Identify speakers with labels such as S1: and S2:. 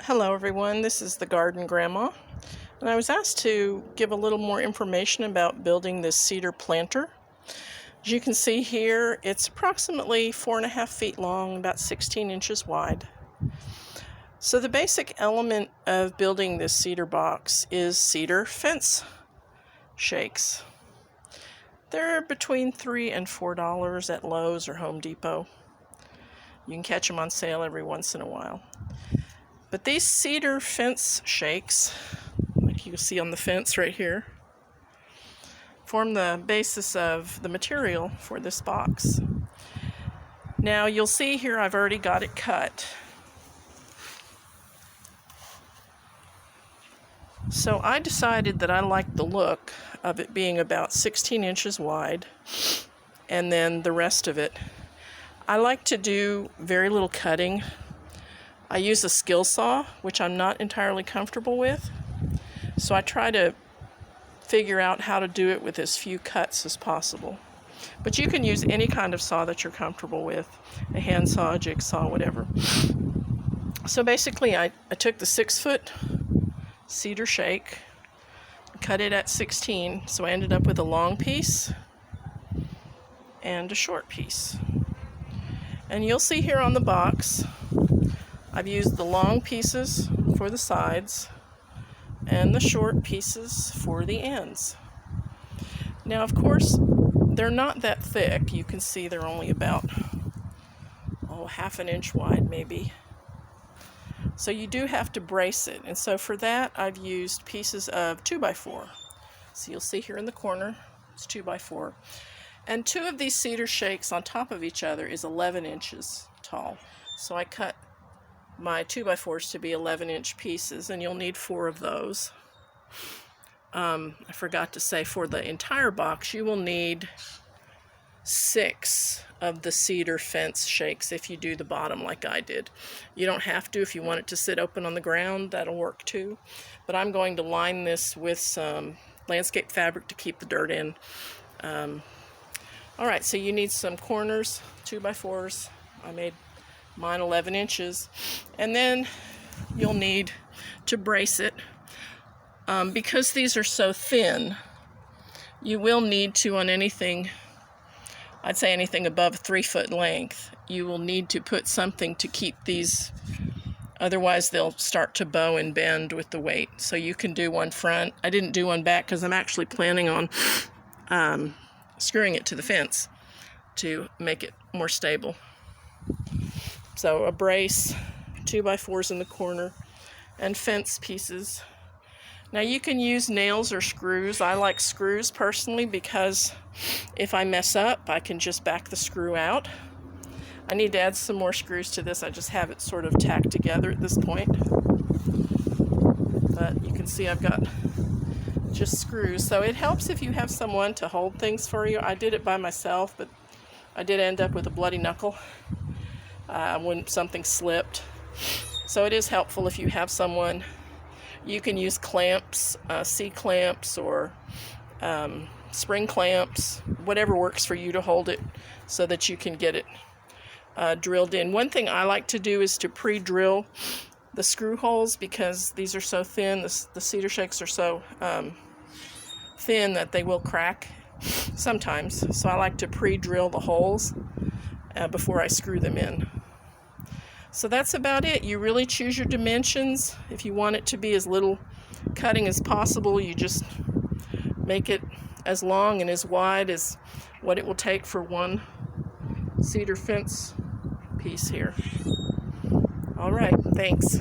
S1: Hello everyone, this is the Garden Grandma, and I was asked to give a little more information about building this cedar planter. As you can see here, it's approximately 4.5 feet long, about 16 inches wide. So the basic element of building this cedar box is cedar fence shakes. They're between $3 and $4 at Lowe's or Home Depot. You can catch them on sale every once in a while. But these cedar fence shakes, like you can see on the fence right here, form the basis of the material for this box. Now you'll see here I've already got it cut. So I decided that I liked the look of it being about 16 inches wide, and then the rest of it. I like to do very little cutting. I use a skill saw, which I'm not entirely comfortable with, so I try to figure out how to do it with as few cuts as possible. But you can use any kind of saw that you're comfortable with, a hand saw, a jigsaw, whatever. So basically I took the 6-foot cedar shake, cut it at 16, so I ended up with a long piece and a short piece. And you'll see here on the box, I've used the long pieces for the sides and the short pieces for the ends. Now, of course, they're not that thick. You can see they're only about, half an inch wide maybe. So you do have to brace it. And so for that, I've used pieces of 2x4. So you'll see here in the corner, it's 2x4. And two of these cedar shakes on top of each other is 11 inches tall. So I cut my 2x4s to be 11-inch pieces, and you'll need 4 of those. I forgot to say, for the entire box, you will need 6 of the cedar fence shakes if you do the bottom like I did. You don't have to. If you want it to sit open on the ground, that'll work too. But I'm going to line this with some landscape fabric to keep the dirt in. Alright, so you need some corners, 2x4s. I made mine 11 inches. And then you'll need to brace it. Because these are so thin, you will need to, on anything, I'd say anything above 3-foot length, you will need to put something to keep these, otherwise they'll start to bow and bend with the weight. So you can do one front. I didn't do one back because I'm actually planning on screwing it to the fence to make it more stable. So a brace, 2x4s in the corner, and fence pieces. Now you can use nails or screws. I like screws personally because if I mess up, I can just back the screw out. I need to add some more screws to this. I just have it sort of tacked together at this point. But you can see I've got just screws. So it helps if you have someone to hold things for you. I did it by myself, but I did end up with a bloody knuckle when something slipped. So it is helpful if you have someone. You can use clamps, C-clamps, or spring clamps, whatever works for you to hold it so that you can get it drilled in. One thing I like to do is to pre-drill the screw holes because these are so thin, the cedar shakes are so thin that they will crack sometimes. So I like to pre-drill the holes before I screw them in. So that's about it. You really choose your dimensions. If you want it to be as little cutting as possible, you just make it as long and as wide as what it will take for one cedar fence piece here. All right, thanks.